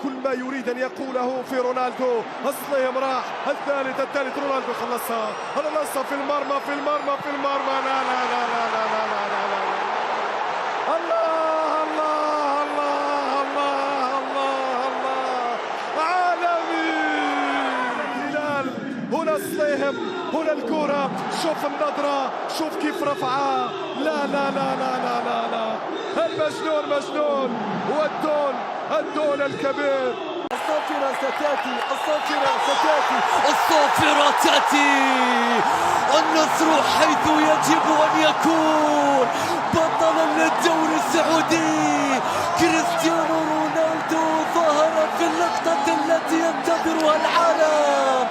كل ما يريد أن يقوله في رونالدو. الصليم راح الثالث رونالدو خلصها في المرمى لا لا لا لا لا لا لا لا لا الله الله الله الله الله الله عالمي. هلال هنا الصليم هنا الكرة، شوف النظرة، شوف كيف رفعها. لا لا لا لا لا لا لا المجنون مجنون، والدون الكبير. الصافرة ستأتي النصر حيث يجب أن يكون بطلا للدوري السعودي. كريستيانو رونالدو ظهر في اللقطة التي ينتظرها العالم.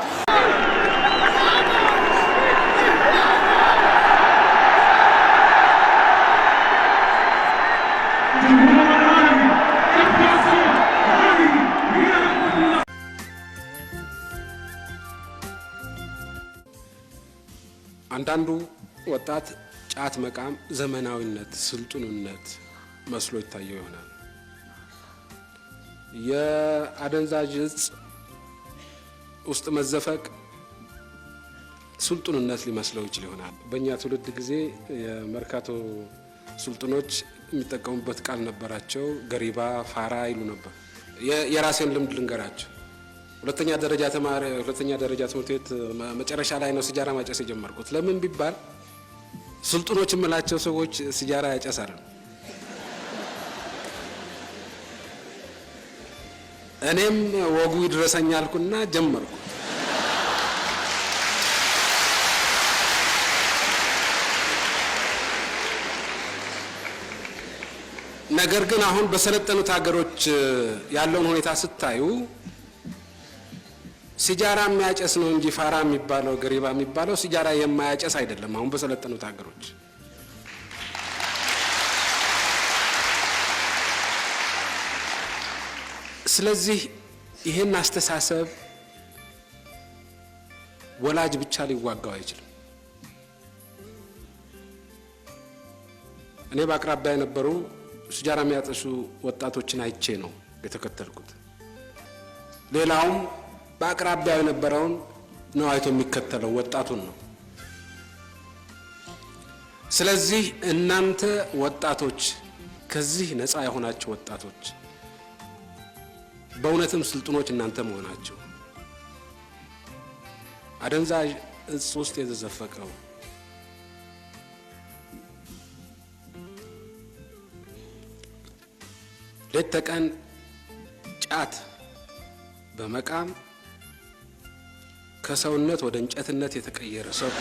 አንዳንዱ ወጣት ጫት መቃም ዘመናዊነት ስልጡንነት መስሎ ይታየው ይሆናል። የአደንዛዥ እጽ ውስጥ መዘፈቅ ስልጡንነት ሊመስለው ይችል ይሆናል። በእኛ ትውልድ ጊዜ የመርካቶ ስልጡኖች የሚጠቀሙበት ቃል ነበራቸው። ገሪባ፣ ፋራ ይሉ ነበር። የራሴን ልምድ ልንገራቸው። ሁለተኛ ደረጃ ትምህርት ቤት መጨረሻ ላይ ነው ሲጃራ ማጨስ የጀመርኩት። ለምን ቢባል ስልጡኖች የምላቸው ሰዎች ሲጃራ ያጨሳሉ። እኔም ወጉ ይድረሰኛልኩና ጀመርኩ። ነገር ግን አሁን በሰለጠኑት ሀገሮች ያለውን ሁኔታ ስታዩ ሲጃራ የሚያጨስ ነው እንጂ ፋራ የሚባለው ገሪባ የሚባለው ሲጃራ የማያጨስ አይደለም። አሁን በሰለጠኑት ሀገሮች ስለዚህ ይሄን አስተሳሰብ ወላጅ ብቻ ሊዋጋው አይችልም። እኔ በአቅራቢያ የነበሩ ሲጃራ የሚያጨሱ ወጣቶችን አይቼ ነው የተከተልኩት። ሌላውም በአቅራቢያው የነበረውን ነው አይቶ የሚከተለው ወጣቱን ነው። ስለዚህ እናንተ ወጣቶች ከዚህ ነፃ የሆናችሁ ወጣቶች በእውነትም ስልጡኖች እናንተ መሆናችሁ አደንዛዥ እጽ ውስጥ የተዘፈቀው ሌት ተቀን ጫት በመቃም ከሰውነት ወደ እንጨትነት የተቀየረ ሰው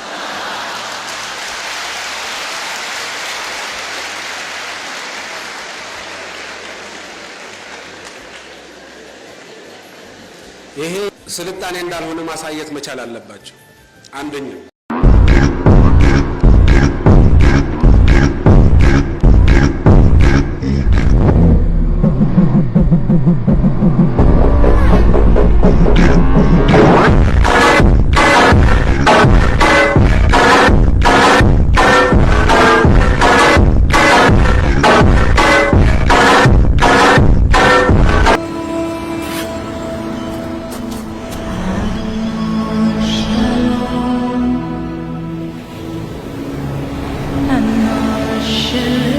ይሄ ስልጣኔ እንዳልሆነ ማሳየት መቻል አለባቸው። አንደኛ العالمين.